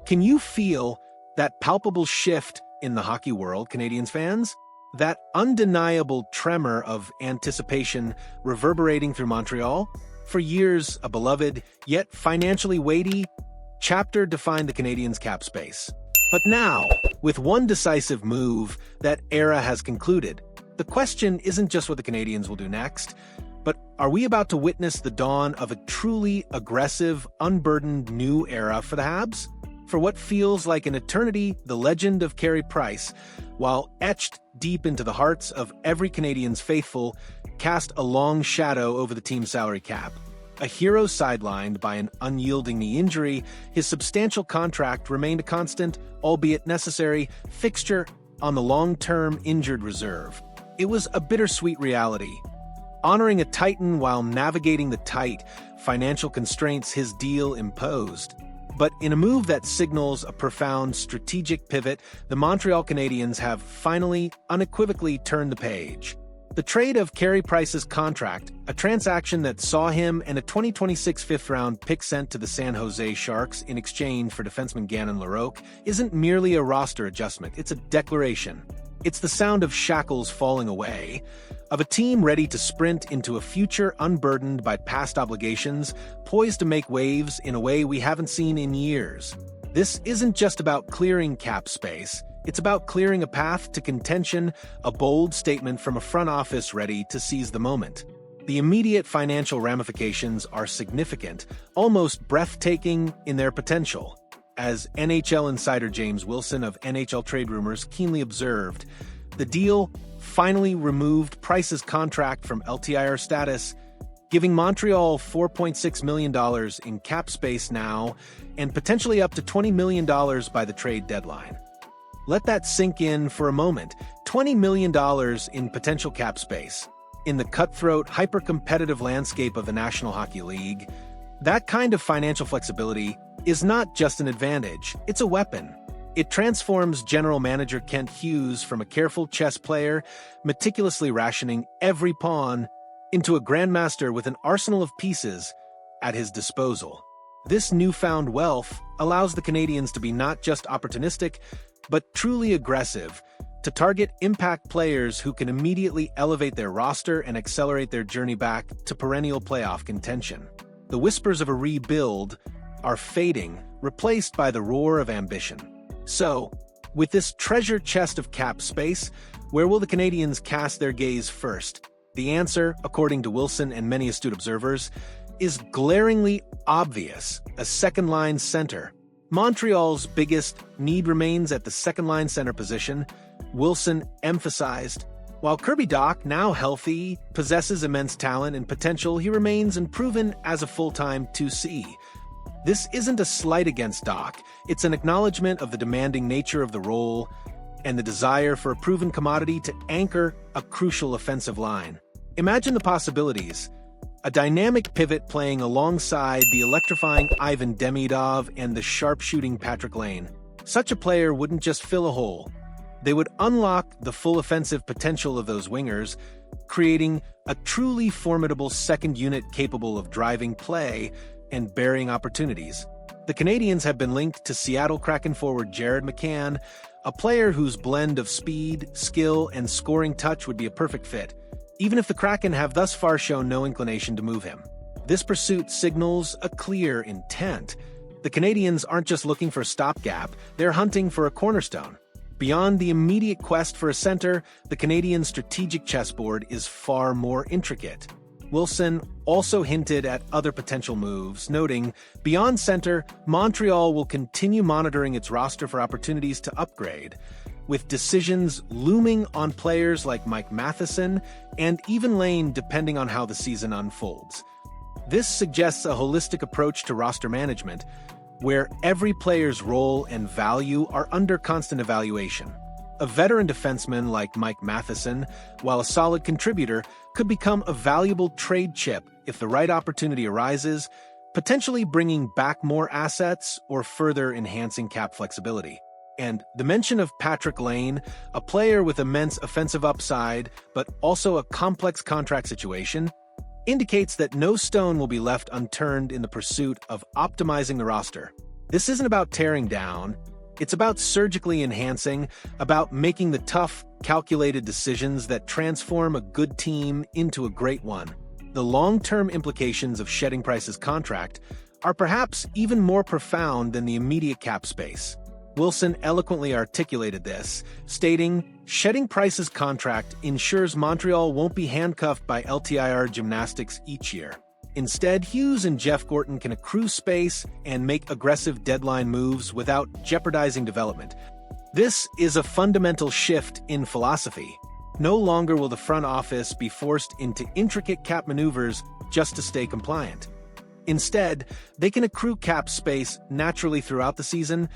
Can you feel that palpable shift in the hockey world, Canadiens fans? That undeniable tremor of anticipation reverberating through Montreal? For years, a beloved, yet financially weighty, chapter defined the Canadiens' cap space. But now, with one decisive move, that era has concluded. The question isn't just what the Canadiens will do next, but are we about to witness the dawn of a truly aggressive, unburdened new era for the Habs? For what feels like an eternity, the legend of Carey Price, while etched deep into the hearts of every Canadiens faithful, cast a long shadow over the team's salary cap. A hero sidelined by an unyielding knee injury, his substantial contract remained a constant, albeit necessary, fixture on the long-term injured reserve. It was a bittersweet reality. Honoring a Titan while navigating the tight financial constraints his deal imposed. But in a move that signals a profound strategic pivot, the Montreal Canadiens have finally, unequivocally turned the page. The trade of Carey Price's contract, a transaction that saw him and a 2026 fifth-round pick sent to the San Jose Sharks in exchange for defenseman Gannon Larocque, isn't merely a roster adjustment, it's a declaration. It's the sound of shackles falling away, of a team ready to sprint into a future unburdened by past obligations, poised to make waves in a way we haven't seen in years. This isn't just about clearing cap space, it's about clearing a path to contention, a bold statement from a front office ready to seize the moment. The immediate financial ramifications are significant, almost breathtaking in their potential. As NHL insider James Wilson of NHL Trade Rumors keenly observed, the deal finally removed Price's contract from LTIR status, giving Montreal $4.6 million in cap space now and potentially up to $20 million by the trade deadline. Let that sink in for a moment. $20 million in potential cap space. In the cutthroat, hyper-competitive landscape of the National Hockey League, that kind of financial flexibility is not just an advantage, it's a weapon. It transforms general manager Kent Hughes from a careful chess player, meticulously rationing every pawn, into a grandmaster with an arsenal of pieces at his disposal. This newfound wealth allows the Canadiens to be not just opportunistic, but truly aggressive, to target impact players who can immediately elevate their roster and accelerate their journey back to perennial playoff contention. The whispers of a rebuild are fading, replaced by the roar of ambition. So, with this treasure chest of cap space, where will the Canadiens cast their gaze first? The answer, according to Wilson and many astute observers, is glaringly obvious: a second-line center. Montreal's biggest need remains at the second-line center position, Wilson emphasized. While Kirby Dach, now healthy, possesses immense talent and potential, he remains unproven as a full-time 2C. This isn't a slight against Dach, it's an acknowledgement of the demanding nature of the role and the desire for a proven commodity to anchor a crucial offensive line. Imagine the possibilities. A dynamic pivot playing alongside the electrifying Ivan Demidov and the sharpshooting Patrick Lane. Such a player wouldn't just fill a hole. They would unlock the full offensive potential of those wingers, creating a truly formidable second unit capable of driving play and burying opportunities. The Canadiens have been linked to Seattle Kraken forward Jared McCann, a player whose blend of speed, skill, and scoring touch would be a perfect fit, even if the Kraken have thus far shown no inclination to move him. This pursuit signals a clear intent. The Canadiens aren't just looking for a stopgap, they're hunting for a cornerstone. Beyond the immediate quest for a center, the Canadiens' strategic chessboard is far more intricate. Wilson also hinted at other potential moves, noting, beyond center, Montreal will continue monitoring its roster for opportunities to upgrade, with decisions looming on players like Mike Matheson and even Lane depending on how the season unfolds. This suggests a holistic approach to roster management, where every player's role and value are under constant evaluation. A veteran defenseman like Mike Matheson, while a solid contributor, could become a valuable trade chip if the right opportunity arises, potentially bringing back more assets or further enhancing cap flexibility. And the mention of Patrick Lane, a player with immense offensive upside, but also a complex contract situation, indicates that no stone will be left unturned in the pursuit of optimizing the roster. This isn't about tearing down. It's about surgically enhancing, about making the tough, calculated decisions that transform a good team into a great one. The long-term implications of shedding Price's contract are perhaps even more profound than the immediate cap space. Wilson eloquently articulated this, stating, "Shedding Price's contract ensures Montreal won't be handcuffed by LTIR gymnastics each year. Instead, Hughes and Jeff Gorton can accrue space and make aggressive deadline moves without jeopardizing development." This is a fundamental shift in philosophy. No longer will the front office be forced into intricate cap maneuvers just to stay compliant. Instead, they can accrue cap space naturally throughout the season,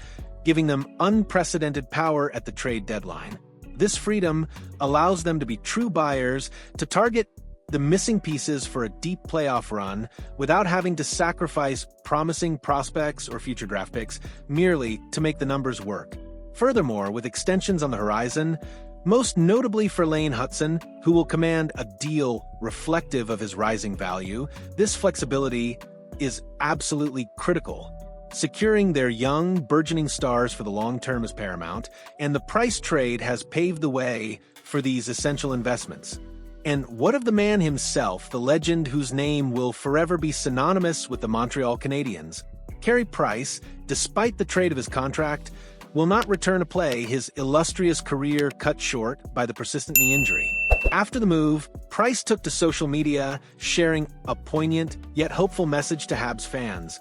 giving them unprecedented power at the trade deadline. This freedom allows them to be true buyers, to target the missing pieces for a deep playoff run without having to sacrifice promising prospects or future draft picks merely to make the numbers work. Furthermore, with extensions on the horizon, most notably for Lane Hutson, who will command a deal reflective of his rising value, this flexibility is absolutely critical. Securing their young, burgeoning stars for the long term is paramount, and the Price trade has paved the way for these essential investments. And what of the man himself, the legend whose name will forever be synonymous with the Montreal Canadiens? Carey Price, despite the trade of his contract, will not return to play, his illustrious career cut short by the persistent knee injury. After the move, Price took to social media, sharing a poignant yet hopeful message to Habs fans.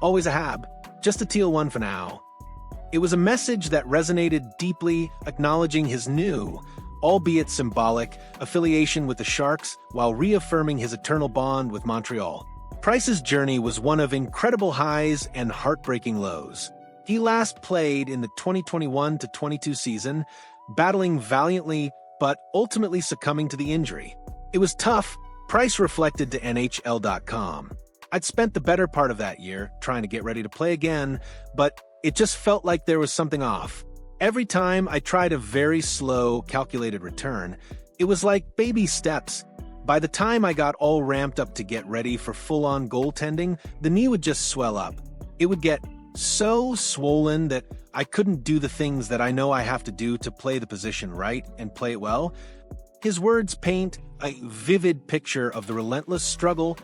"Always a Hab, just a teal one for now." It was a message that resonated deeply, acknowledging his new, albeit symbolic, affiliation with the Sharks while reaffirming his eternal bond with Montreal. Price's journey was one of incredible highs and heartbreaking lows. He last played in the 2021-22 season, battling valiantly but ultimately succumbing to the injury. "It was tough," Price reflected to NHL.com. "I'd spent the better part of that year trying to get ready to play again, but it just felt like there was something off. Every time I tried a very slow, calculated return, it was like baby steps. By the time I got all ramped up to get ready for full-on goaltending, the knee would just swell up. It would get so swollen that I couldn't do the things that I know I have to do to play the position right and play it well." His words paint a vivid picture of the relentless struggle,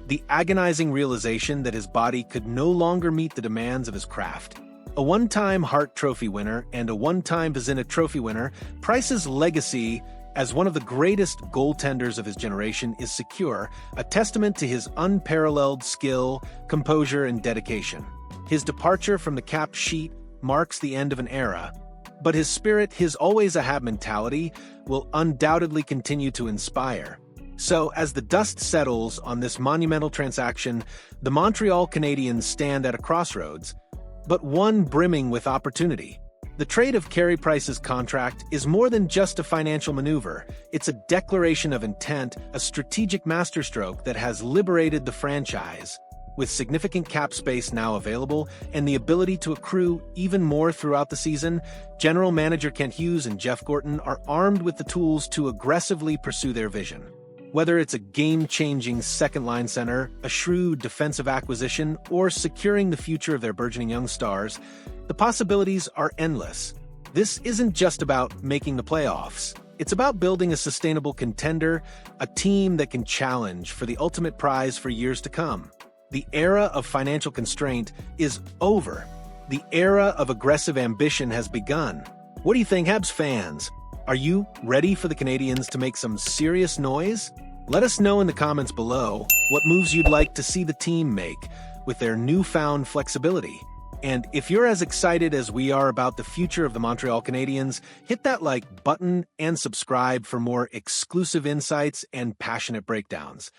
the agonizing realization that his body could no longer meet the demands of his craft. A one-time Hart Trophy winner and a one-time Vezina Trophy winner, Price's legacy as one of the greatest goaltenders of his generation is secure, a testament to his unparalleled skill, composure, and dedication. His departure from the cap sheet marks the end of an era, but his spirit, his always a Hab mentality, will undoubtedly continue to inspire. So, as the dust settles on this monumental transaction, the Montreal Canadiens stand at a crossroads, but one brimming with opportunity. The trade of Carey Price's contract is more than just a financial maneuver. It's a declaration of intent, a strategic masterstroke that has liberated the franchise. With significant cap space now available and the ability to accrue even more throughout the season, General Manager Kent Hughes and Jeff Gorton are armed with the tools to aggressively pursue their vision. Whether it's a game-changing second-line center, a shrewd defensive acquisition, or securing the future of their burgeoning young stars, the possibilities are endless. This isn't just about making the playoffs. It's about building a sustainable contender, a team that can challenge for the ultimate prize for years to come. The era of financial constraint is over. The era of aggressive ambition has begun. What do you think, Habs fans? Are you ready for the Canadiens to make some serious noise? Let us know in the comments below what moves you'd like to see the team make with their newfound flexibility. And if you're as excited as we are about the future of the Montreal Canadiens, hit that like button and subscribe for more exclusive insights and passionate breakdowns.